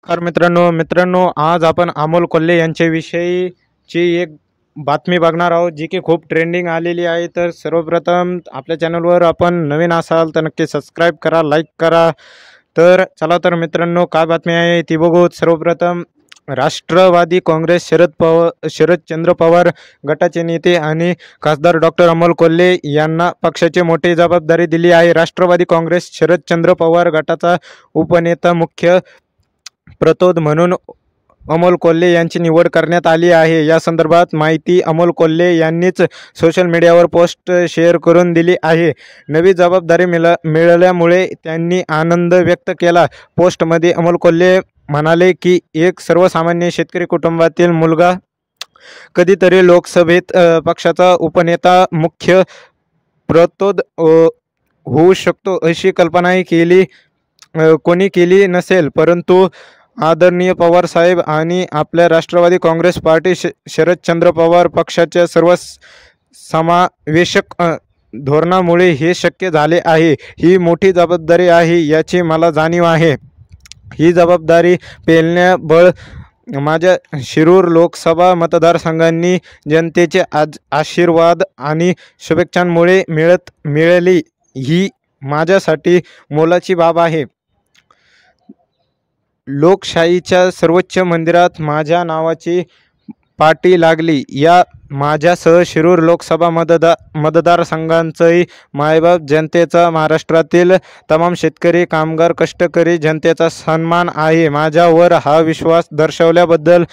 नमस्कार मित्रांनो आज आपण अमोल कोल्हे यांच्याविषयीची एक बातमी बघणार आहोत जी की खूप ट्रेंडिंग आलेली आहे। तर सर्वप्रथम आपल्या चॅनलवर आपण नवीन असाल तर नक्की सबस्क्राईब करा, लाईक करा। तर चला तर मित्रांनो काय बातमी आहे ती बघू। सर्वप्रथम राष्ट्रवादी काँग्रेस शरदचंद्र पवार गटाचे नेते आणि खासदार डॉक्टर अमोल कोल्हे यांना पक्षाची मोठी जबाबदारी दिली आहे। राष्ट्रवादी काँग्रेस शरदचंद्र पवार गटाचा उपनेता मुख्य प्रतोद म्हणून अमोल कोल्हे यांची निवड करण्यात आली आहे। या संदर्भात माहिती अमोल कोल्हे यांनीच सोशल मीडियावर पोस्ट शेअर करून दिली आहे। नवी जबाबदारी मिळाल्यामुळे त्यांनी आनंद व्यक्त केला। पोस्टमध्ये अमोल कोल्हे म्हणाले की एक सर्वसामान्य शेतकरी कुटुंबातील मुलगा कधीतरी लोकसभेत पक्षाचा उपनेता मुख्य प्रतोद होऊ शकतो अशी कल्पनाही कोणी केली नसेल, परंतु आदरणीय पवार साहेब आणि आपल्या राष्ट्रवादी काँग्रेस पार्टी शरदचंद्र पवार पक्षाच्या सर्व समावेशक धोरणामुळे हे शक्य झाले आहे। ही मोठी जबाबदारी आहे याची मला जाणीव आहे। ही जबाबदारी पेलण्याबळ माझ्या शिरूर लोकसभा मतदारसंघांनी जनतेचे आशीर्वाद आणि शुभेच्छांमुळे मिळाली। ही माझ्यासाठी मोलाची बाब आहे। लोकशाहीच्या सर्वोच्च मंदिरात माझ्या नावाची पाटी लागली। या माझ्यासह शिरूर लोकसभा मतदारसंघांचाही मायबाप जनतेचा, महाराष्ट्रातील तमाम शेतकरी, कामगार, कष्टकरी जनतेचा सन्मान आहे। माझ्यावर हा विश्वास दर्शवल्याबद्दल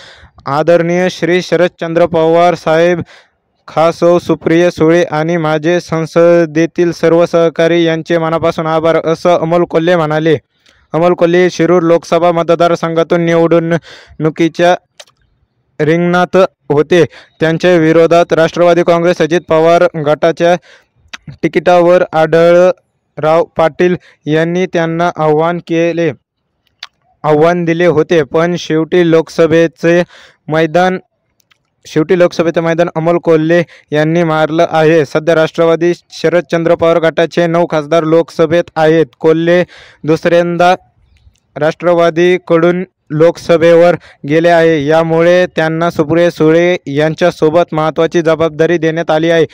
आदरणीय श्री शरदचंद्र पवार साहेब, खास सुप्रिया सुळे आणि माझे संसदेतील सर्व सहकारी यांचे मनापासून आभार, असं अमोल कोल्हे म्हणाले। अमोल कोल्हे शिरूर लोकसभा मतदारसंघातून निवडणुकीच्या रिंगणात होते। त्यांच्या विरोधात राष्ट्रवादी काँग्रेस अजित पवार गटाच्या तिकिटावर आढळराव पाटील यांनी त्यांना आव्हान दिले होते, पण शेवटी लोकसभेचे मैदान अमोल कोल्हे यांनी मारलं आहे। सध्या राष्ट्रवादी शरदचंद्र पवार गटाचे 9 खासदार लोकसभेत आहेत। कोल्हे दुसऱ्यांदा राष्ट्रवादीकडून लोकसभेवर गेले आहे, यामुळे त्यांना सुप्रिया सुळे यांच्यासोबत महत्त्वाची जबाबदारी देण्यात आली आहे।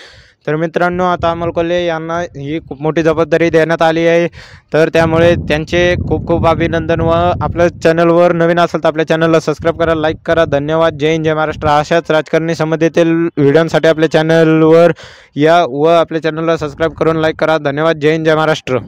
तर मित्रांनो, आता अमोल कोल्हे यांना ही खूप मोठी जबाबदारी देण्यात आली आहे, तर त्यामुळे त्यांचे खूप खूप अभिनंदन। व आपल्या चॅनलवर नवीन असेल तर आपल्या चॅनलला सबस्क्राईब करा, लाईक करा। धन्यवाद। जय हिंद, जय महाराष्ट्र। अशाच राजकारणी संबंधितील व्हिडिओसाठी आपल्या चॅनलवर या व आपल्या चॅनलला सबस्क्राईब करून लाईक करा। धन्यवाद। जय हिंद, जय महाराष्ट्र।